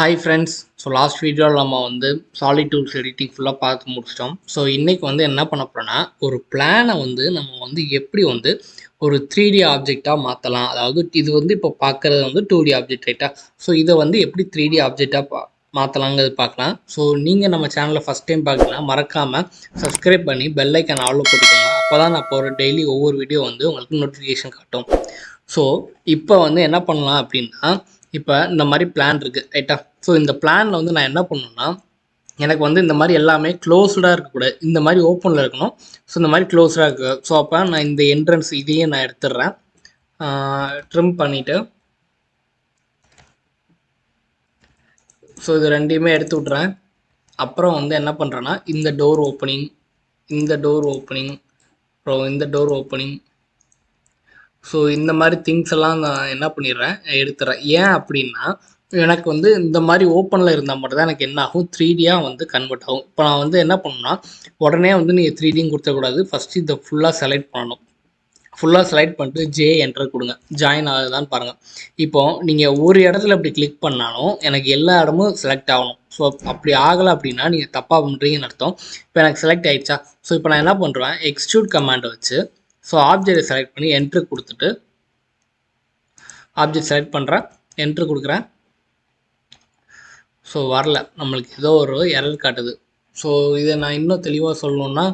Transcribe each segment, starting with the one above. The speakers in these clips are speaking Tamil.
Hi friends. ஸோ லாஸ்ட் வீடியோவில் நம்ம சாலிட் டூல்ஸ் எடிட்டிங் ஃபுல்லாக பார்த்து முடிச்சிட்டோம். ஸோ இன்றைக்கி என்ன பண்ண போகிறோன்னா, ஒரு பிளானை நம்ம எப்படி ஒரு 3D ஆப்ஜெக்டாக மாற்றலாம். அதாவது இது இப்போ பார்க்குறது 2D ஆப்ஜெக்ட் ரைட்டாக. ஸோ இதை எப்படி 3D ஆப்ஜெக்டாக மாற்றலாங்கிறது பார்க்கலாம். ஸோ நீங்கள் நம்ம சேனலில் ஃபஸ்ட் டைம் பார்க்கலாம், மறக்காமல் சப்ஸ்கிரைப் பண்ணி பெல் ஐக்கான் ஆல்ல போட்டுக்கோங்க. அப்போ தான் நான் போகிற டெய்லி ஒவ்வொரு வீடியோ உங்களுக்கு நோட்டிஃபிகேஷன் காட்டும். ஸோ இப்போ என்ன பண்ணலாம் அப்படின்னா, இப்போ இந்த மாதிரி பிளான் இருக்குது ரைட்டா. ஸோ இந்த பிளானில் நான் என்ன பண்ணணும்னா, எனக்கு இந்த மாதிரி எல்லாமே க்ளோஸ்டாக இருக்கக்கூடாது, இந்த மாதிரி ஓப்பனில் இருக்கணும். ஸோ இந்த மாதிரி க்ளோஸ்டாக இருக்குது. ஸோ அப்போ நான் இந்த என்ட்ரன்ஸ் இதையே நான் எடுத்துடுறேன், ட்ரிம் பண்ணிவிட்டு. ஸோ இது ரெண்டையுமே எடுத்து விட்றேன். அப்புறம் என்ன பண்ணுறேன்னா, இந்த டோர் ஓப்பனிங், இந்த டோர் ஓப்பனிங், அப்புறம் இந்த டோர் ஓப்பனிங், ஸோ இந்த மாதிரி திங்ஸ் எல்லாம் நான் என்ன பண்ணிடுறேன், எடுத்துறேன். ஏன் அப்படின்னா, எனக்கு இந்த மாதிரி ஓப்பனில் இருந்தால் மட்டும்தான் எனக்கு என்ன ஆகும், 3Dயாக கன்வெர்ட் ஆகும். இப்போ நான் என்ன பண்ணணும்னா, உடனே நீங்கள் 3Dயும் கொடுத்தக்கூடாது. ஃபஸ்ட்டு இதை ஃபுல்லாக செலக்ட் பண்ணணும். ஃபுல்லாக செலக்ட் பண்ணிட்டு ஜே என்டர் கொடுங்க, ஜாயின் ஆகுதான்னு பாருங்கள். இப்போது நீங்கள் ஒரு இடத்துல இப்படி கிளிக் பண்ணாலும் எனக்கு எல்லா இடமும் செலக்ட் ஆகணும். ஸோ அப்படி ஆகலை அப்படின்னா நீங்கள் தப்பாக பண்ணுறீங்கன்னு அர்த்தம். இப்போ எனக்கு செலக்ட் ஆகிடுச்சா. ஸோ இப்போ நான் என்ன பண்ணுறேன், எக்ஸ்ட்ரூட் கமாண்டை வச்சு ஸோ ஆப்ஜெக்டை செலக்ட் பண்ணி என்ட்ரு கொடுத்துட்டு, ஆப்ஜெக்ட் செலக்ட் பண்ணுறேன், என்ட்ரு கொடுக்குறேன். ஸோ வரல, நம்மளுக்கு ஏதோ ஒரு எரர் காட்டுது. ஸோ இதை நான் இன்னும் தெளிவாக சொல்லணுன்னா,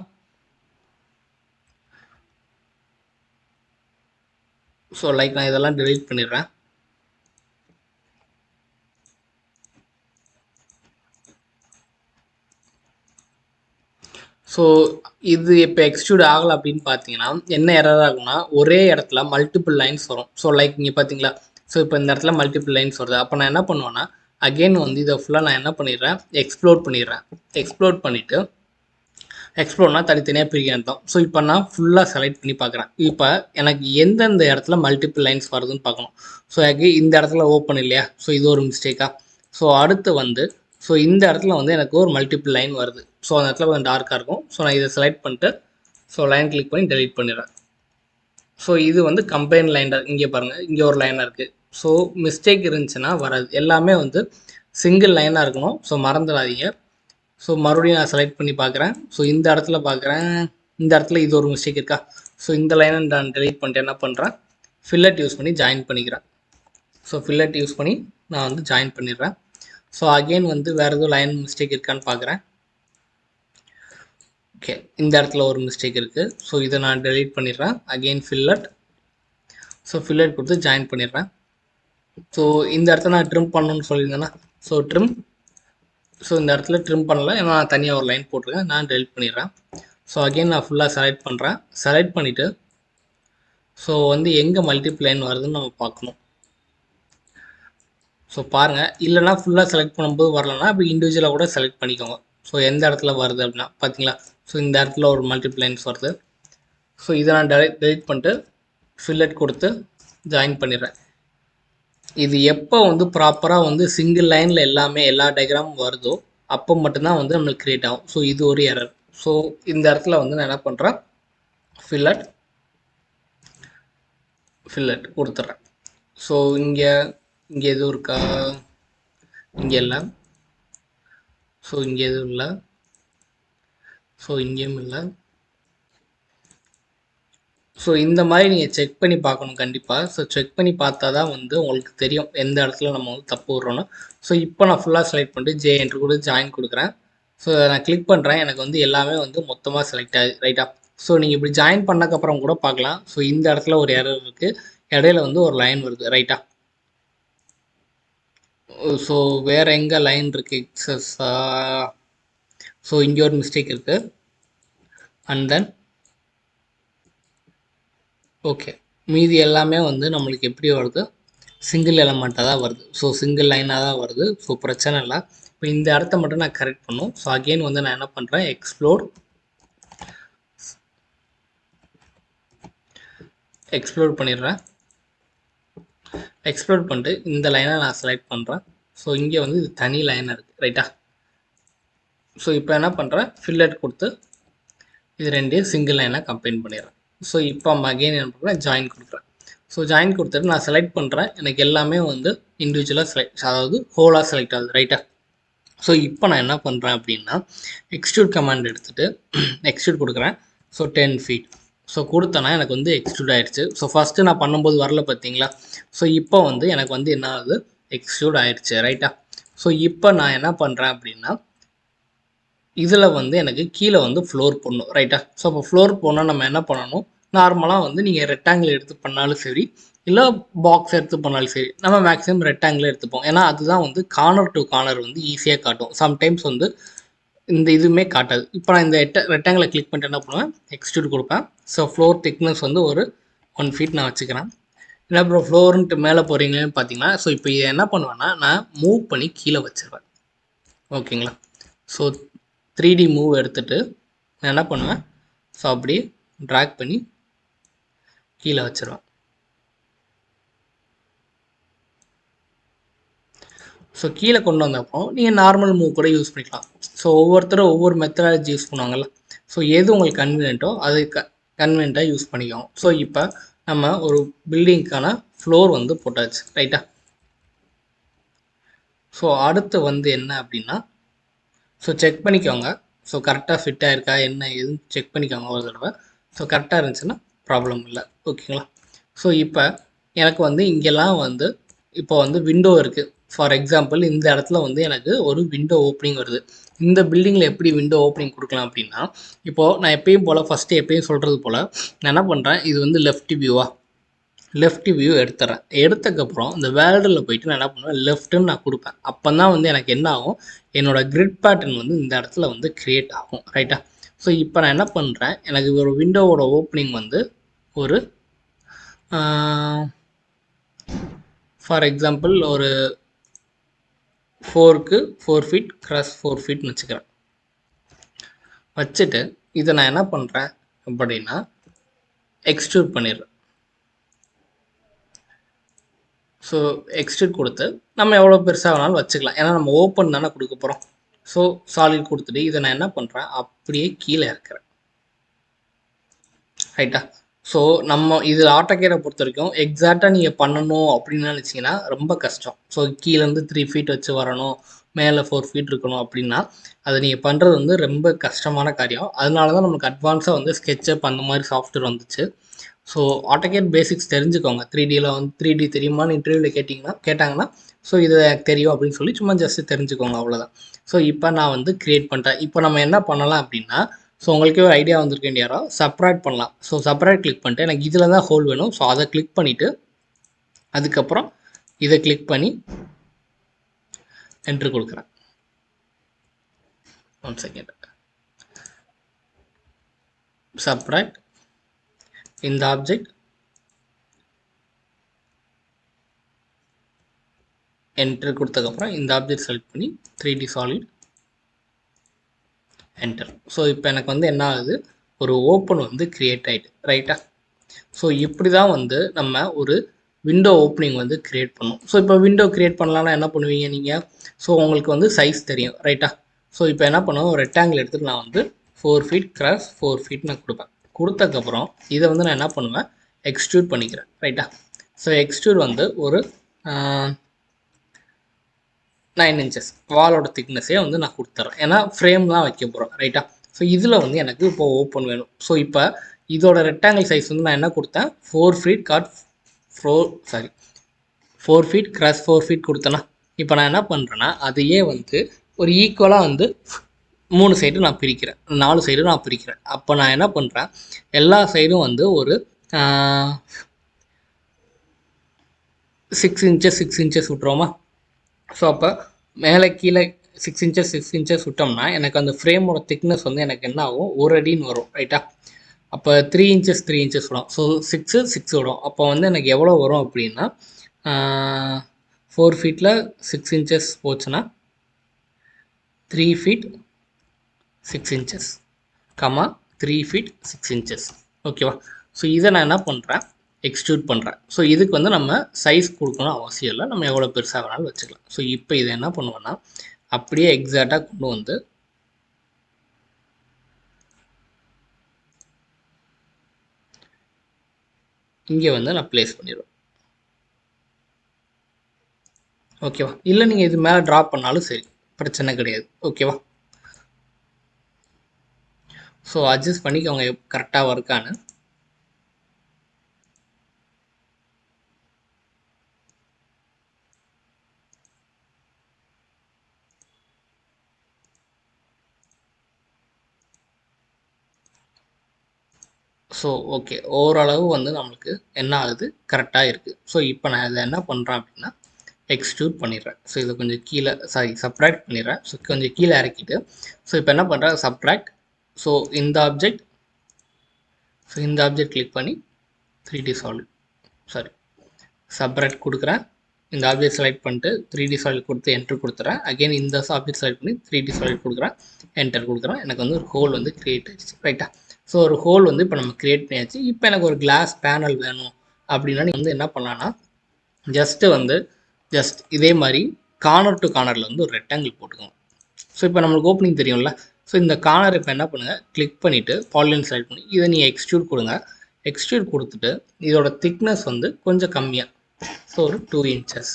ஸோ லைக் நான் இதெல்லாம் டெலீட் பண்ணிடுறேன். ஸோ இது இப்போ எக்ஸ்ட்ரூட் ஆகலை அப்படின்னு பார்த்தீங்கன்னா என்ன எரர் ஆகும்னா, ஒரே இடத்துல மல்டிபிள் லைன்ஸ் வரும். ஸோ லைக் இங்கே பார்த்தீங்களா. ஸோ இப்போ இந்த இடத்துல மல்டிபிள் லைன்ஸ் வருது. அப்போ நான் என்ன பண்ணுவேன்னா, அகெயின் இதை ஃபுல்லாக நான் என்ன பண்ணிடுறேன், எக்ஸ்ப்ளோர் பண்ணிடுறேன். எக்ஸ்ப்ளோர் பண்ணிவிட்டு, எக்ஸ்ப்ளோர்னால் தனித்தனியாக பிரிக்க தான். ஸோ இப்போ நான் ஃபுல்லாக செலக்ட் பண்ணி பார்க்குறேன். இப்போ எனக்கு எந்தெந்த இடத்துல மல்டிபிள் லைன்ஸ் வருதுன்னு பார்க்கணும். ஸோ எனக்கு இந்த இடத்துல ஓப்பன் இல்லையா. ஸோ இது ஒரு மிஸ்டேக்காக. ஸோ அடுத்து ஸோ இந்த இடத்துல எனக்கு ஒரு மல்டிபிள் லைன் வருது. ஸோ அந்த இடத்துல கொஞ்சம் டார்க்காக இருக்கும். ஸோ நான் இதை செலக்ட் பண்ணிட்டு ஸோ லைன் கிளிக் பண்ணி டெலீட் பண்ணிடுறேன். ஸோ இது கம்பைன் லைனாக இங்கே பாருங்கள், இங்கே ஒரு லைனாக இருக்குது. ஸோ மிஸ்டேக் இருந்துச்சுன்னா வராது. எல்லாமே சிங்கிள் லைனாக இருக்கணும். ஸோ மறந்துடாதீங்க. ஸோ மறுபடியும் நான் செலக்ட் பண்ணி பார்க்குறேன். ஸோ இந்த இடத்துல பார்க்குறேன், இந்த இடத்துல இது ஒரு மிஸ்டேக் இருக்கா. ஸோ இந்த லைனை நான் டெலீட் பண்ணிட்டு என்ன பண்ணுறேன், ஃபில்லட் யூஸ் பண்ணி ஜாயின் பண்ணிக்கிறேன். ஸோ ஃபில்லட் யூஸ் பண்ணி நான் ஜாயின் பண்ணிடுறேன். ஸோ அகெயின் வேறு எதுவும் லைன் மிஸ்டேக் இருக்கான்னு பார்க்குறேன். ஓகே, இந்த இடத்துல ஒரு மிஸ்டேக் இருக்குது. ஸோ இதை நான் டெலீட் பண்ணிடுறேன். Again fillet. ஸோ ஃபில்லட் கொடுத்து ஜாயின் பண்ணிடுறேன். ஸோ இந்த இடத்துல நான் ட்ரிம் பண்ணணும்னு சொல்லியிருந்தேன்னா, ஸோ ட்ரிம். ஸோ இந்த இடத்துல ட்ரிம் பண்ணல, ஏன்னா நான் தனியாக ஒரு லைன் போட்டிருக்கேன், நான் டெலிட் பண்ணிடுறேன். ஸோ அகெயின் நான் ஃபுல்லாக செலக்ட் பண்ணுறேன். செலக்ட் பண்ணிவிட்டு ஸோ எங்கே மல்டிபிள் லைன் வருதுன்னு நம்ம பார்க்கணும். ஸோ பாருங்கள், இல்லைனா ஃபுல்லாக செலக்ட் பண்ணும்போது வரலன்னா இப்போ இண்டிவிஜுவலாக கூட செலக்ட் பண்ணிக்கோங்க. ஸோ எந்த இடத்துல வருது அப்படின்னா பார்த்தீங்களா. ஸோ இந்த இடத்துல ஒரு மல்டிபிள் லைன்ஸ் வருது. ஸோ இதை நான் டெலிட் பண்ணிட்டு ஃபில்லட் கொடுத்து ஜாயின் பண்ணிடுறேன். இது எப்போ ப்ராப்பராக சிங்கிள் லைனில் எல்லா டயக்ராமும் வருதோ அப்போ மட்டும்தான் நம்மளுக்கு க்ரியேட் ஆகும். ஸோ இது ஒரு எரர். ஸோ இந்த இடத்துல நான் என்ன பண்ணுறேன், ஃபில்லட் கொடுத்துட்றேன். ஸோ இங்கே எதுவும் இருக்கா, இங்கே இல்லை. ஸோ இங்கே எதுவும் இல்லை. ஸோ இங்கேயும் இல்லை. ஸோ இந்த மாதிரி நீங்கள் செக் பண்ணி பார்க்கணும் கண்டிப்பாக. ஸோ செக் பண்ணி பார்த்தா தான் உங்களுக்கு தெரியும் எந்த இடத்துல நம்ம தப்பு விட்றோன்னு. ஸோ இப்போ நான் ஃபுல்லாக செலக்ட் பண்ணிட்டு ஜே என்ட்ரு கூட ஜாயின் கொடுக்குறேன். ஸோ நான் கிளிக் பண்ணுறேன், எனக்கு எல்லாமே மொத்தமாக செலக்ட் ஆகுது ரைட்டா. ஸோ நீங்கள் இப்படி ஜாயின் பண்ணக்கப்புறம் கூட பார்க்கலாம். ஸோ இந்த இடத்துல ஒரு எரர் இருக்குது, இடையில ஒரு லைன் வருது ரைட்டா. ஸோ வேறு எங்கே லைன் இருக்குது எக்ஸஸாக. ஸோ இங்கே ஒரு மிஸ்டேக் இருக்குது. அண்ட் தென் ஓகே, மீதி எல்லாமே நம்மளுக்கு எப்படி வருது, சிங்கிள் எலமெண்ட்டாக தான் வருது. ஸோ சிங்கிள் லைனாக தான் வருது. ஸோ பிரச்சனை இல்லை. இப்போ இந்த இடத்த மட்டும் நான் கரெக்ட் பண்ணும். ஸோ அகெயின் நான் என்ன பண்ணுறேன், எக்ஸ்ப்ளோர் பண்ணிடுறேன். எக்ஸ்ப்ளோர் பண்ணிட்டு இந்த லைனை நான் செலக்ட் பண்ணுறேன். ஸோ இங்கே இது தனி லைனாக இருக்குது ரைட்டா. ஸோ இப்போ என்ன பண்ணுறேன், ஃபில்லட் கொடுத்து இது ரெண்டையும் சிங்கிள் லைனாக கம்பைன் பண்ணிடுறேன். ஸோ இப்போ அகெயின் என்ன பண்ணுறேன், ஜாயின் கொடுக்குறேன். ஸோ ஜாயின் கொடுத்துட்டு நான் செலக்ட் பண்ணுறேன். எனக்கு எல்லாமே வந்து இண்டிவிஜுவலாக செலக்ட், அதாவது ஹோலாக செலக்ட் ஆகுது, ரைட்டா? ஸோ இப்போ நான் என்ன பண்ணுறேன் அப்படின்னா, எக்ஸ்ட்ரூட் கமாண்ட் எடுத்துகிட்டு எக்ஸ்ட்ரூட் கொடுக்குறேன். So 10 feet. ஸோ கொடுத்தேன்னா எனக்கு வந்து எக்ஸ்ட்ரூட் ஆயிடுச்சு. ஸோ ஃபஸ்ட்டு நான் பண்ணும்போது வரல பார்த்தீங்களா? ஸோ இப்போ வந்து எனக்கு வந்து என்ன ஆகுது, எக்ஸ்ட்ரூட் ஆயிடுச்சு, ரைட்டா? ஸோ இப்போ நான் என்ன பண்ணுறேன் அப்படின்னா, இதில் வந்து எனக்கு கீழே வந்து ஃப்ளோர் போடணும், ரைட்டா? ஸோ அப்போ ஃப்ளோர் போனால் நம்ம என்ன பண்ணணும், நார்மலாக வந்து நீங்கள் ரெக்டாங்கிள் எடுத்து பண்ணாலும் சரி, இல்லை பாக்ஸ் எடுத்து பண்ணாலும் சரி, நம்ம மேக்ஸிமம் ரெக்டாங்கிள் எடுத்துப்போம். ஏன்னா அதுதான் வந்து கார்னர் டு கார்னர் வந்து ஈஸியாக காட்டும். சம்டைம்ஸ் வந்து இந்த இதுவுமே காட்டாது. இப்போ நான் இந்த ரெக்டாங்கிளை கிளிக் பண்ணிட்டு என்ன பண்ணுவேன், எக்ஸ்ட்ரூட் கொடுப்பேன். ஸோ ஃப்ளோர் திக்னஸ் வந்து ஒரு 1 feet நான் வச்சுக்கிறேன். இல்லை அப்புறம் ஃப்ளோருன்ட்டு மேலே போகிறீங்கன்னு பார்த்தீங்கன்னா, ஸோ இப்போ இதை என்ன பண்ணுவேன்னா, நான் மூவ் பண்ணி கீழே வச்சுருவேன். ஓகேங்களா? ஸோ 3D மூவ் எடுத்துகிட்டு நான் என்ன பண்ணுவேன், ஸோ அப்படியே ட்ராக் பண்ணி கீழே வச்சுருவேன். ஸோ கீழே கொண்டு வந்தப்போ நீங்கள் நார்மல் மூவ் கூட யூஸ் பண்ணிக்கலாம். ஸோ ஒவ்வொருத்தரும் ஒவ்வொரு மெத்தடாலஜி யூஸ் பண்ணுவாங்கள்ல. ஸோ எது உங்களுக்கு கன்வீனியன்ட்டோ அது கன்வீனியண்ட்டாக யூஸ் பண்ணிக்கோங்க. ஸோ இப்போ நம்ம ஒரு பில்டிங்க்கான ஃப்ளோர் வந்து போட்டாச்சு, ரைட்டா? ஸோ அடுத்து வந்து என்ன அப்படின்னா, ஸோ செக் பண்ணிக்கோங்க. ஸோ கரெக்டாக ஃபிட் ஆயிருக்கா என்ன ஏதுன்னு செக் பண்ணிக்கோங்க ஒரு தடவை. ஸோ கரெக்டாக இருந்துச்சுன்னா ப்ராப்ளம் இல்லை, ஓகேங்களா? ஸோ இப்போ எனக்கு வந்து இங்கெல்லாம் வந்து இப்போ வந்து விண்டோ இருக்குது. ஃபார் எக்ஸாம்பிள் இந்த இடத்துல வந்து எனக்கு ஒரு விண்டோ ஓப்பனிங் வருது. இந்த பில்டிங்கில் எப்படி விண்டோ ஓப்பனிங் கொடுக்கலாம் அப்படின்னா, இப்போது நான் எப்பயும் போல் ஃபஸ்ட்டு எப்பயும் சொல்கிறது போல் நான் என்ன பண்ணுறேன், இது வந்து லெஃப்ட் வியூவா, லெஃப்ட் வியூ எடுத்துறேன். எடுத்ததுக்கப்புறம் இந்த வேர்ல்டில் போயிட்டு நான் என்ன பண்ணுவேன், லெஃப்ட்டுன்னு நான் கொடுப்பேன். அப்போ தான் வந்து எனக்கு என்ன ஆகும், என்னோடய கிரிட் பேட்டர்ன் வந்து இந்த இடத்துல வந்து க்ரியேட் ஆகும், ரைட்டா? ஸோ இப்போ நான் என்ன பண்ணுறேன், எனக்கு ஒரு விண்டோவோட ஓப்பனிங் வந்து ஒரு ஃபார் எக்ஸாம்பிள் ஒரு 4 feet கிராஸ் 4 feetன்னு வச்சுக்கிறேன். வச்சுட்டு இதை நான் என்ன பண்ணுறேன் அப்படின்னா, எக்ஸ்ட்ரூட் பண்ணிடுறேன். ஸோ எக்ஸ்ட்ரூட் கொடுத்து நம்ம எவ்வளோ பெருசாக வேணாலும் வச்சுக்கலாம். ஏன்னா நம்ம ஓப்பன் தானே கொடுக்க போகிறோம். ஸோ சாலிட் கொடுத்துட்டு இதை நான் என்ன பண்ணுறேன், அப்படியே கீழே இறக்குறேன், ரைட்டா? ஸோ நம்ம இது ஆட்டோகேடை பொறுத்த வரைக்கும் எக்ஸாக்டாக நீங்கள் பண்ணணும் அப்படின்னு நினச்சிங்கன்னா ரொம்ப கஷ்டம். ஸோ கீழேருந்து 3 feet வச்சு வரணும், மேலே 4 feet இருக்கணும் அப்படின்னா அதை நீங்கள் பண்ணுறது வந்து ரொம்ப கஷ்டமான காரியம். அதனால தான் நமக்கு அட்வான்ஸாக வந்து ஸ்கெட்சப் அந்த மாதிரி சாஃப்ட்வேர் வந்துச்சு. ஸோ ஆட்டோகேட் பேசிக்ஸ் தெரிஞ்சுக்கோங்க. 3Dயில் வந்து 3D தெரியுமான்னு இன்டர்வியூவில் கேட்டாங்கன்னா ஸோ இது எனக்கு தெரியும் அப்படின்னு சொல்லி சும்மா ஜஸ்ட்டு தெரிஞ்சுக்கோங்க, அவ்வளோதான். ஸோ இப்போ நான் வந்து க்ரியேட் பண்ணிட்டேன். இப்போ நம்ம என்ன பண்ணலாம் அப்படின்னா, ஸோ உங்களுக்கே ஒரு ஐடியா வந்திருக்கேன் யாரோ, செப்பரேட் பண்ணலாம். ஸோ செப்பரேட் கிளிக் பண்ணிட்டு எனக்கு இதில் தான் ஹோல் வேணும். ஸோ அதை கிளிக் பண்ணிவிட்டு அதுக்கப்புறம் இதை கிளிக் பண்ணி என்ட்ரு கொடுக்குறேன். 1 second. செப்பரேட் இந்த ஆப்ஜெக்ட் என்ட்ரு கொடுத்ததுக்கப்புறம் இந்த ஆப்ஜெக்ட் செலக்ட் பண்ணி 3D சாலிட் என்டர். ஸோ இப்போ எனக்கு வந்து என்ன ஆகுது, ஒரு ஓப்பன் வந்து க்ரியேட் ஆகிட்டு, ரைட்டா? ஸோ இப்படி தான் வந்து நம்ம ஒரு விண்டோ ஓப்பனிங் வந்து க்ரியேட் பண்ணணும். ஸோ இப்போ விண்டோ க்ரியேட் பண்ணலான்னா என்ன பண்ணுவீங்க நீங்கள், ஸோ உங்களுக்கு வந்து சைஸ் தெரியும், ரைட்டா? ஸோ இப்போ என்ன பண்ணுவோம், ஒரு ரெக்டாங்கிள் எடுத்துகிட்டு நான் வந்து 4 feet கிராஸ் 4 feet நான் கொடுப்பேன். கொடுத்ததுக்கப்புறம் இதை வந்து நான் என்ன பண்ணுவேன், எக்ஸ்ட்ரூட் பண்ணிக்கிறேன், ரைட்டா? ஸோ எக்ஸ்ட்ரூட் வந்து ஒரு 9 inches வாலோட திக்னஸே வந்து நான் கொடுத்துட்றேன். ஏன்னா ஃப்ரேம் தான் வைக்க போகிறோம், ரைட்டா? ஸோ இதில் வந்து எனக்கு இப்போ ஓப்பன் வேணும். ஸோ இப்போ இதோட ரெக்டாங்கிள் சைஸ் வந்து நான் என்ன கொடுத்தேன், 4 feet கிராஸ் 4 feet கொடுத்தேன்னா, இப்போ நான் என்ன பண்ணுறேன்னா அதையே வந்து ஒரு ஈக்குவலாக வந்து 3 சைடு நான் பிரிக்கிறேன், 4 சைடு நான் பிரிக்கிறேன். அப்போ நான் என்ன பண்ணுறேன், எல்லா சைடும் வந்து ஒரு 6 inches விட்ருவோமா? ஸோ அப்போ மேலே கீழே 6 inches விட்டோம்னா எனக்கு அந்த ஃப்ரேமோட திக்னஸ் வந்து எனக்கு என்ன ஆகும், 1 அடின்னு வரும், ரைட்டா? அப்போ 3 inches விடும். ஸோ 6 விடும். அப்போ வந்து எனக்கு எவ்வளோ வரும் அப்படின்னா 4 feetல 6 inches போச்சுன்னா 3 feet 6 inches, 3 feet 6 inches, ஓகேவா? ஸோ இதை நான் என்ன பண்ணுறேன், எக்ஸ்ட்ரூட் பண்ணுறேன். ஸோ இதுக்கு வந்து நம்ம சைஸ் கொடுக்கணும் அவசியம் இல்லை, நம்ம எவ்வளோ பெருசாக வேணாலும் வச்சுக்கலாம். ஸோ இப்போ இதை என்ன பண்ணுவேன்னா அப்படியே எக்ஸாக்டாக கொண்டு வந்து இங்கே வந்து நான் ப்ளேஸ் பண்ணிடுவேன். ஓகேவா? இல்லை நீங்கள் இது மேலே ட்ராப் பண்ணாலும் சரி, பிரச்சனை கிடையாது. ஓகேவா? ஸோ அட்ஜஸ்ட் பண்ணிக்கோங்க கரெக்டாக இருக்கான்னு. ஸோ ஓகே, ஓரளவு வந்து நம்மளுக்கு என்ன ஆகுது, கரெக்டாக இருக்குது. ஸோ இப்போ நான் இதை என்ன பண்ணுறேன் அப்படின்னா எக்ஸ்ட்ரூட் பண்ணிடுறேன். ஸோ இதை கொஞ்சம் கீழே சப்ட்ராக்ட் பண்ணிடுறேன். ஸோ கொஞ்சம் கீழே இறக்கிட்டு ஸோ இப்போ என்ன பண்ணுறேன், சப்ட்ராக்ட். ஸோ இந்த ஆப்ஜெக்ட் கிளிக் பண்ணி 3D சாலிட் சப்ட்ராக்ட் கொடுக்குறேன். இந்த ஆப்ஜெக்ட் செலக்ட் பண்ணிட்டு 3D சாலிட் கொடுத்து என்டர் கொடுத்துறேன். அகைன் இந்த ஆப்ஜெக்ட் செலக்ட் பண்ணி 3D சாலிட் கொடுக்குறேன், என்டர் கொடுக்குறேன். எனக்கு வந்து ஒரு ஹோல் வந்து கிரியேட் ஆயிடுச்சு. ரைட்டா? ஸோ ஒரு ஹோல் வந்து இப்போ நம்ம கிரியேட் பண்ணியாச்சு. இப்போ எனக்கு ஒரு கிளாஸ் பேனல் வேணும் அப்படின்னா நீங்கள் வந்து என்ன பண்ணலான்னா ஜஸ்ட் இதே மாதிரி கார்னர் டு கார்னரில் வந்து ஒரு ரெக்டாங்கிள் போட்டுக்கோங்க. ஸோ இப்போ நம்மளுக்கு ஓப்பனிங் தெரியும்ல. ஸோ இந்த கார்னர் இப்போ என்ன பண்ணுங்கள், கிளிக் பண்ணிவிட்டு பாலிகன் செலக்ட் பண்ணி இதை நீங்கள் எக்ஸ்ட்ரூட் கொடுங்க. எக்ஸ்ட்ரூட் கொடுத்துட்டு இதோட திக்னஸ் வந்து கொஞ்சம் கம்மியாக, ஸோ ஒரு 2 inches.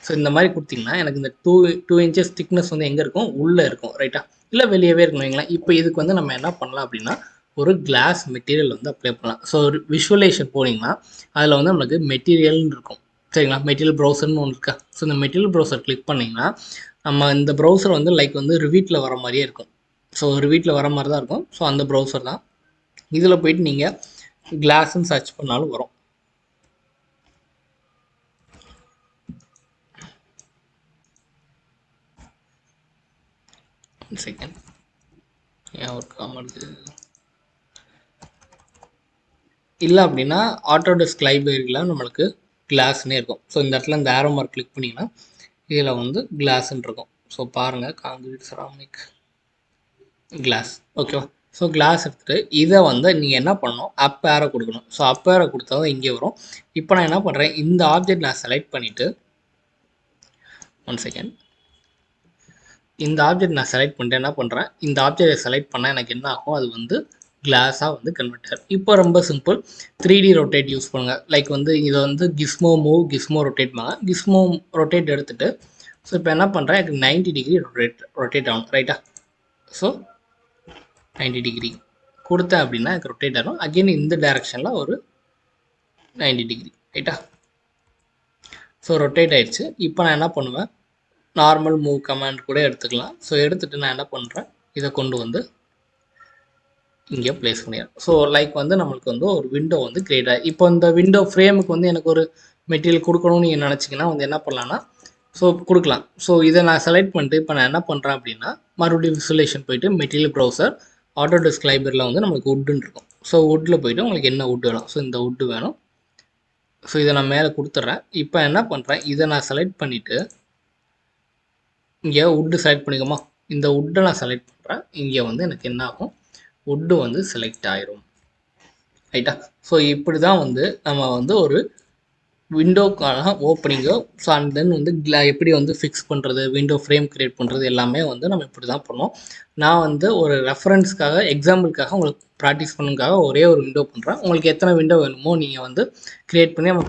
ஸோ இந்த மாதிரி கொடுத்தீங்கன்னா எனக்கு இந்த 2 inches திக்னஸ் வந்து எங்கே இருக்கும், உள்ளே இருக்கும். ரைட்டா? இல்லை வெளியவே இருக்கணும் வைங்களேன். இப்போ இதுக்கு வந்து நம்ம என்ன பண்ணலாம் அப்படின்னா ஒரு கிளாஸ் மெட்டீரியல் வந்து அப்ளை பண்ணலாம். ஸோ ஒரு விஷுவலைசேஷன் போனீங்கன்னா அதில் வந்து நம்மளுக்கு மெட்டீரியல்னு இருக்கும். சரிங்களா? மெட்டீரியல் ப்ரௌசர்னு ஒன்று இருக்கா? ஸோ இந்த மெட்டீரியல் ப்ரௌசர் கிளிக் பண்ணிங்கன்னா நம்ம இந்த ப்ரௌசர் வந்து லைக் வந்து ரிவீட்டில் வர மாதிரியே இருக்கும். ஸோ ரிவீட்டில் வர மாதிரி தான் இருக்கும். ஸோ அந்த ப்ரௌசர் தான். இதில் போயிட்டு நீங்கள் கிளாஸ்ன்னு சர்ச் பண்ணாலும் வரும். செகண்ட் ஏன் ஒர்க் ஆமாடுது இல்லை அப்படின்னா ஆட்டோடெஸ்க் லைப்ரரியில் நம்மளுக்கு கிளாஸ்னே இருக்கும். ஸோ இந்த இடத்துல இந்த ஆரோ மார்க் கிளிக் பண்ணிங்கன்னா இதில் வந்து கிளாஸ்ன்னு இருக்கும். ஸோ பாருங்கள், காங்கிரீட் செராமிக் கிளாஸ். ஓகேவா? ஸோ கிளாஸ் எடுத்துகிட்டு இதை வந்து நீங்கள் என்ன பண்ணணும், அப் ஏரோ கொடுக்கணும். ஸோ அப் ஏரோ கொடுத்தா தான் இங்கே வரும். இப்போ நான் என்ன பண்ணுறேன், இந்த ஆப்ஜெக்ட் நான் செலக்ட் பண்ணிவிட்டு ஒன் செகண்ட், இந்த ஆப்ஜெக்ட் நான் செலக்ட் பண்ணிட்டு என்ன பண்ணுறேன், இந்த ஆப்ஜெக்டை செலக்ட் பண்ணால் எனக்கு என்ன ஆகும், அது வந்து கிளாஸாக வந்து கன்வெர்ட் ஆகும். இப்போ ரொம்ப சிம்பிள், 3D ரொட்டேட் யூஸ் பண்ணுங்கள். லைக் வந்து இதை வந்து கிஸ்மோ மூவ், கிஸ்மோ ரொட்டேட் வாங்க. கிஸ்மோ ரொட்டேட் எடுத்துகிட்டு ஸோ இப்போ என்ன பண்ணுறேன், எனக்கு 90 டிகிரி ரொட்டேட் ஆகும். ரைட்டா? ஸோ 90 டிகிரி கொடுத்தேன் அப்படின்னா எனக்கு ரொட்டேட் ஆகும். அகெயின் இந்த டைரக்ஷனில் ஒரு 90 டிகிரி. ரைட்டா? ஸோ ரொட்டேட் ஆயிடுச்சு. இப்போ நான் என்ன பண்ணுவேன், நார்மல் மூவ் கமாண்ட் கூட எடுத்துக்கலாம். ஸோ எடுத்துகிட்டு நான் என்ன பண்ணுறேன், இதை கொண்டு வந்து இங்கே ப்ளேஸ் பண்ணிடுறேன். ஸோ லைக் வந்து நம்மளுக்கு வந்து ஒரு விண்டோ வந்து கிரியேட் ஆகி, இப்போ இந்த விண்டோ ஃப்ரேமுக்கு வந்து எனக்கு ஒரு மெட்டீரியல் கொடுக்கணும்னு நீங்கள் நினச்சிங்கன்னா வந்து என்ன பண்ணலான்னா ஸோ கொடுக்கலாம். ஸோ இதை நான் செலக்ட் பண்ணிட்டு இப்போ நான் என்ன பண்ணுறேன் அப்படின்னா மறுபடியும் விசுவலேஷன் போயிட்டு மெட்டீரியல் ப்ரௌசர் ஆட்டோடெஸ்க் லைப்ரரியில் வந்து நம்மளுக்கு வுட்டுன்னு இருக்கும். ஸோ வுட்டில் போயிட்டு உங்களுக்கு என்ன வுட் வேணும், ஸோ இந்த வுட்டு வேணும். ஸோ இதை நான் மேலே கொடுத்துட்றேன். இப்போ என்ன பண்ணுறேன், இதை நான் செலக்ட் பண்ணிவிட்டு இங்கே வுட்டு செலக்ட் பண்ணிக்கோமா, இந்த வுட்டை நான் செலக்ட் பண்ணுறேன். இங்கே வந்து எனக்கு என்ன ஆகும், வுட்டு வந்து செலக்ட் ஆயிரும். ரைட்டா? ஸோ இப்படி தான் வந்து நம்ம வந்து ஒரு விண்டோக்கான ஓப்பனிங்கோ ஸோ அண்ட் தென் வந்து எப்படி வந்து ஃபிக்ஸ் பண்ணுறது, விண்டோ ஃப்ரேம் க்ரியேட் பண்ணுறது எல்லாமே வந்து நம்ம இப்படி தான் பண்ணோம். நான் வந்து ஒரு ரெஃபரன்ஸ்க்காக, எக்ஸாம்பிளுக்காக உங்களுக்கு ப்ராக்டிஸ் பண்ணுறதுக்காக ஒரே ஒரு விண்டோ பண்ணுறேன். உங்களுக்கு எத்தனை விண்டோ வேணுமோ நீங்கள் வந்து க்ரியேட் பண்ணி நம்ம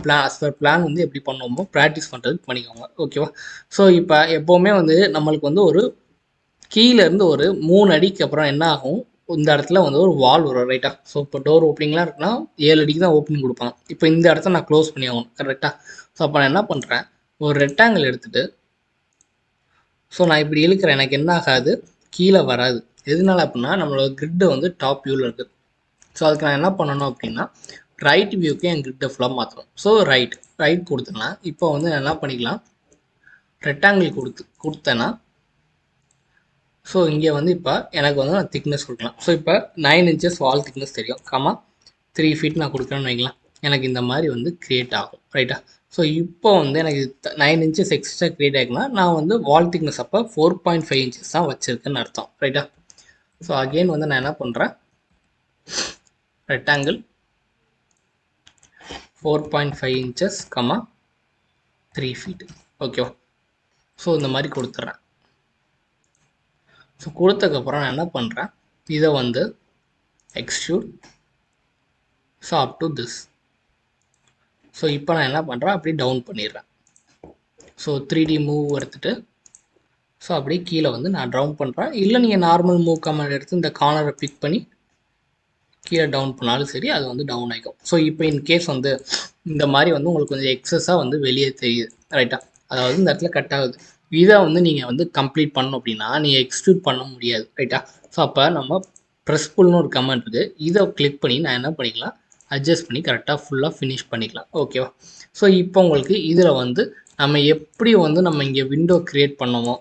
பிளான் வந்து எப்படி பண்ணுவோமோ ப்ராக்டிஸ் பண்ணுறதுக்கு பண்ணிக்கோங்க. ஓகேவா? ஸோ இப்போ எப்போவுமே வந்து நம்மளுக்கு வந்து ஒரு கீழேருந்து ஒரு 3 அடிக்கு அப்புறம் என்ன ஆகும், இந்த இடத்துல வந்து ஒரு வால் வரும். ரைட்டா? ஸோ இப்போ டோர் ஓப்பனிங்லாம் இருக்குன்னா 7 அடிக்கு தான் ஓப்பனிங் கொடுப்பாங்க. இப்போ இந்த இடத்த நான் க்ளோஸ் பண்ணி ஆகணும். கரெக்டாக? ஸோ அப்போ நான் என்ன பண்ணுறேன், ஒரு ரெக்டாங்கிள் எடுத்துகிட்டு ஸோ நான் இப்படி இழுக்கிறேன், எனக்கு என்ன ஆகாது, கீழே வராது. எதனால அப்படின்னா நம்மளோட கிரிட்டு வந்து டாப் வியூவில் இருக்குது. ஸோ அதுக்கு நான் என்ன பண்ணணும் அப்படின்னா ரைட் வியூக்கு என் கிரிட்டை ஃபுல்லாக மாற்றணும். ஸோ ரைட் கொடுத்தேன்னா இப்போ வந்து நான் என்ன பண்ணிக்கலாம், ரெக்டாங்கிள் கொடுத்தேன்னா ஸோ இங்கே வந்து இப்போ எனக்கு வந்து நான் திக்னஸ் கொடுக்கலாம். ஸோ இப்போ 9 inches வால் திக்னஸ் தெரியும். 3 feet நான் கொடுக்குறேன்னு வைக்கலாம், எனக்கு இந்த மாதிரி வந்து க்ரியேட் ஆகும். ரைட்டா? ஸோ இப்போ வந்து எனக்கு 9 inches எக்ஸ்ட்ரா க்ரியேட் ஆகிக்குன்னா நான் வந்து வால் திக்னஸ் அப்போ 4.5 inches தான் வச்சுருக்கேன்னு அர்த்தம். ரைட்டா? ஸோ அகெயின் வந்து நான் என்ன பண்ணுறேன், ரெக்டாங்கிள் 4.5 inches 3 feet. ஓகேவா? ஸோ இந்த மாதிரி கொடுத்துட்றேன். ஸோ கொடுத்ததுக்கப்புறம் நான் என்ன பண்ணுறேன், இதை வந்து extrude so up to this. So இப்போ நான் என்ன பண்ணுறேன், அப்படி டவுன் பண்ணிடுறேன். ஸோ 3D மூவ் எடுத்துகிட்டு ஸோ அப்படியே கீழே வந்து நான் டவுன் பண்ணுறேன். இல்லை நீங்கள் நார்மல் மூவ் கமாண்ட் எடுத்து இந்த கார்னரை பிக் பண்ணி கீழே டவுன் பண்ணாலும் சரி, அது வந்து டவுன் ஆகிக்கும். ஸோ இப்போ இன்கேஸ் வந்து இந்த மாதிரி வந்து உங்களுக்கு கொஞ்சம் எக்ஸஸாக வந்து வெளியே தெரியுது, ரைட்டா? அதாவது இந்த இடத்துல கட் ஆகுது. இதை வந்து நீங்கள் வந்து கம்ப்ளீட் பண்ணணும் அப்படின்னா நீங்கள் எக்ஸ்ட்ரூட் பண்ண முடியாது, ரைட்டா? ஸோ அப்போ நம்ம ப்ரெஸ் புல்னு ஒரு கமெண்ட் இருக்குது, இதை கிளிக் பண்ணி நான் என்ன பண்ணிக்கலாம், அட்ஜஸ்ட் பண்ணி கரெக்டாக ஃபுல்லாக ஃபினிஷ் பண்ணிக்கலாம். ஓகேவா? ஸோ இப்போ உங்களுக்கு இதில் வந்து நம்ம எப்படி வந்து நம்ம இங்கே விண்டோ க்ரியேட் பண்ணுவோம்,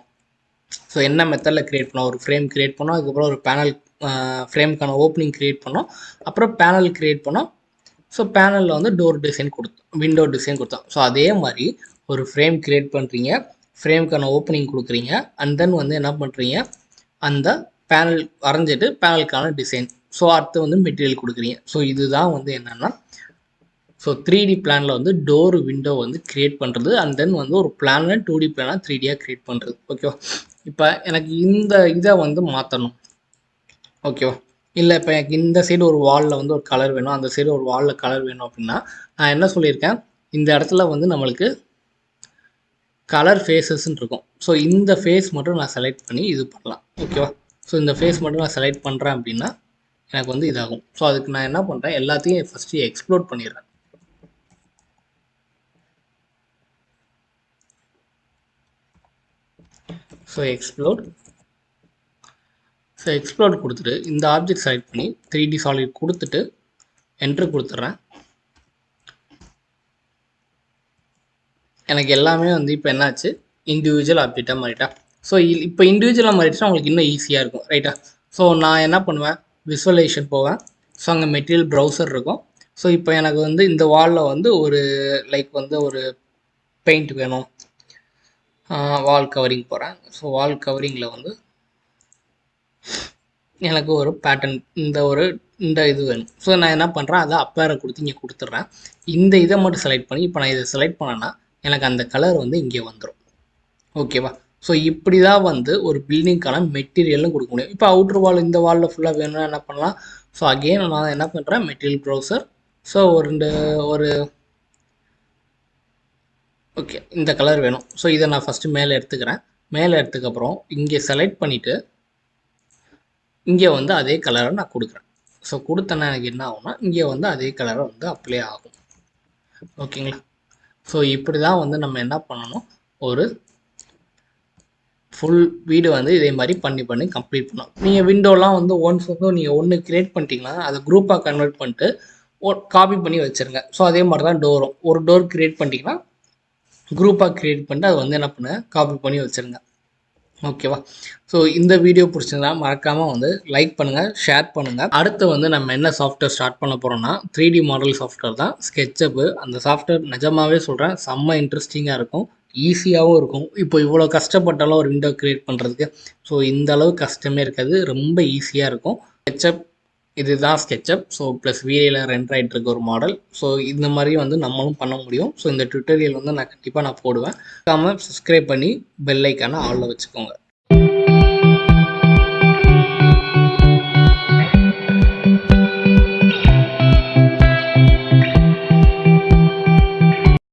ஸோ என்ன மெத்தடில் க்ரியேட் பண்ணோம், ஒரு ஃப்ரேம் க்ரியேட் பண்ணோம், அதுக்கப்புறம் ஒரு பேனல் ஃப்ரேமுக்கான ஓப்பனிங் க்ரியேட் பண்ணோம், அப்புறம் பேனல் க்ரியேட் பண்ணோம். ஸோ பேனலில் வந்து டோர் டிசைன் கொடுத்தோம், விண்டோ டிசைன் கொடுத்தோம். ஸோ அதே மாதிரி ஒரு ஃப்ரேம் க்ரியேட் பண்ணுறீங்க, ஃப்ரேமுக்கான ஓப்பனிங் கொடுக்குறீங்க, அண்ட் தென் வந்து என்ன பண்ணுறீங்க, அந்த பேனல் வரைஞ்சிட்டு பேனலுக்கான டிசைன், ஸோ அடுத்து வந்து மெட்டீரியல் கொடுக்குறீங்க. ஸோ இதுதான் வந்து என்னென்னா ஸோ 3D பிளானில் வந்து டோர் விண்டோ வந்து க்ரியேட் பண்ணுறது, அண்ட் தென் வந்து ஒரு பிளானில் 2D பிளானாக 3Dயாக க்ரியேட் பண்ணுறது. ஓகேவா? இப்போ எனக்கு இந்த இதை வந்து மாற்றணும், ஓகேவா? இல்லை இப்போ எனக்கு இந்த சைடு ஒரு வாலில் வந்து ஒரு கலர் வேணும், அந்த சைடு ஒரு வாலில் கலர் வேணும் அப்படின்னா நான் என்ன சொல்லியிருக்கேன், இந்த இடத்துல வந்து நம்மளுக்கு கலர் ஃபேஸஸ்ன்னு இருக்கும். ஸோ இந்த ஃபேஸ் மட்டும் நான் செலக்ட் பண்ணி இது பண்ணலாம். ஓகேவா? ஸோ இந்த ஃபேஸ் மட்டும் நான் செலக்ட் பண்ணுறேன் அப்படின்னா எனக்கு வந்து இதாகும். ஸோ அதுக்கு நான் என்ன பண்ணுறேன், எல்லாத்தையும் ஃபஸ்ட்டு எக்ஸ்ப்ளோர் பண்ணிடுறேன். ஸோ எக்ஸ்ப்ளோர் கொடுத்துட்டு இந்த ஆப்ஜெக்ட் செலக்ட் பண்ணி 3D சாலிட் கொடுத்துட்டு என்ட்ரு கொடுத்துட்றேன். எனக்கு எல்லாமே வந்து இப்போ என்னாச்சு, இண்டிவிஜுவல் ஆப்ஜெக்டாக மாறிட்டா. ஸோ இப்போ இண்டிவிஜுவலாக மாறிடுச்சுன்னா உங்களுக்கு இன்னும் ஈஸியாக இருக்கும், ரைட்டா? ஸோ நான் என்ன பண்ணுவேன், விசுவலைசேஷன் போவேன். ஸோ அங்கே மெட்டீரியல் ப்ரௌசர் இருக்கும். ஸோ இப்போ எனக்கு வந்து இந்த வாலில் வந்து ஒரு லைக் வந்து ஒரு பெயிண்ட் வேணும், வால் கவரிங் போகிறேன். ஸோ வால் கவரிங்கில் வந்து எனக்கு ஒரு பேட்டர்ன் இந்த இது வேணும். ஸோ நான் என்ன பண்ணுறேன், அதை அப்பேரை கொடுத்து இங்கே கொடுத்துட்றேன். இந்த இதை மட்டும் செலக்ட் பண்ணி இப்போ நான் இதை செலக்ட் பண்ணேன்னா எனக்கு அந்த கலர் வந்து இங்கே வந்துடும். ஓகேவா? ஸோ இப்படி தான் வந்து ஒரு பில்டிங்க்கான மெட்டீரியலும் கொடுக்க முடியும். இப்போ அவுட்ரு வால் இந்த வாலில் ஃபுல்லாக வேணும்னா என்ன பண்ணலாம், ஸோ அகெயின் நான் என்ன பண்ணுறேன், மெட்டீரியல் ப்ரௌசர். ஸோ ஒரு ஓகே இந்த கலர் வேணும். ஸோ இதை நான் ஃபஸ்ட்டு மேலே எடுத்துக்கிறேன். மேலே எடுத்துக்கப்புறம் இங்கே செலக்ட் பண்ணிவிட்டு இங்கே வந்து அதே கலரை நான் கொடுக்குறேன். ஸோ கொடுத்தேன்னா எனக்கு என்ன ஆகும்னா இங்கே வந்து அதே கலரை வந்து அப்ளை ஆகும். ஓகேங்களா? ஸோ இப்படி தான் வந்து நம்ம என்ன பண்ணணும், ஒரு ஃபுல் வீடு வந்து இதே மாதிரி பண்ணி கம்ப்ளீட் பண்ணணும். நீங்கள் விண்டோலாம் வந்து ஒன்ஸ் வந்து நீங்கள் ஒன்று க்ரியேட் பண்ணிட்டீங்கன்னா அதை குரூப்பாக கன்வெர்ட் பண்ணிட்டு காப்பி பண்ணி வச்சுருங்க. ஸோ அதே மாதிரி தான் டோரும், ஒரு டோர் க்ரியேட் பண்ணிட்டீங்கன்னா குரூப்பாக க்ரியேட் பண்ணிட்டு அதை வந்து என்ன பண்ணுங்கள், காப்பி பண்ணி வச்சுருங்க. ஓகேவா? ஸோ இந்த வீடியோ பிடிச்சிருந்தா மறக்காமல் வந்து லைக் பண்ணுங்கள், ஷேர் பண்ணுங்கள். அடுத்து வந்து நம்ம என்ன சாஃப்ட்வேர் ஸ்டார்ட் பண்ண போகிறோம்னா 3D மாடல் சாஃப்ட்வேர் தான், ஸ்கெட்சப்பு. அந்த சாஃப்ட்வேர் நிஜமாகவே சொல்கிறேன் செம்ம இன்ட்ரெஸ்டிங்காக இருக்கும், ஈஸியாகவும் இருக்கும். இப்போ இவ்வளோ கஷ்டப்பட்டாலும் ஒரு விண்டோ க்ரியேட் பண்ணுறதுக்கு ஸோ இந்த அளவு கஷ்டமே இருக்காது, ரொம்ப ஈஸியாக இருக்கும். ஸ்கெட்சப் இதுதான் ஸ்கெட்சப். ஸோ ப்ளஸ் வீடியோவில் ரெண்டர் ஆகிட்டு இருக்க ஒரு மாடல். ஸோ இந்த மாதிரி வந்து நம்மளும் பண்ண முடியும். ஸோ இந்த டுட்டோரியல் வந்து நான் கண்டிப்பாக போடுவேன். மறக்காமல் சப்ஸ்கிரைப் பண்ணி பெல் ஐக்கானை ஆலில் வச்சுக்கோங்க.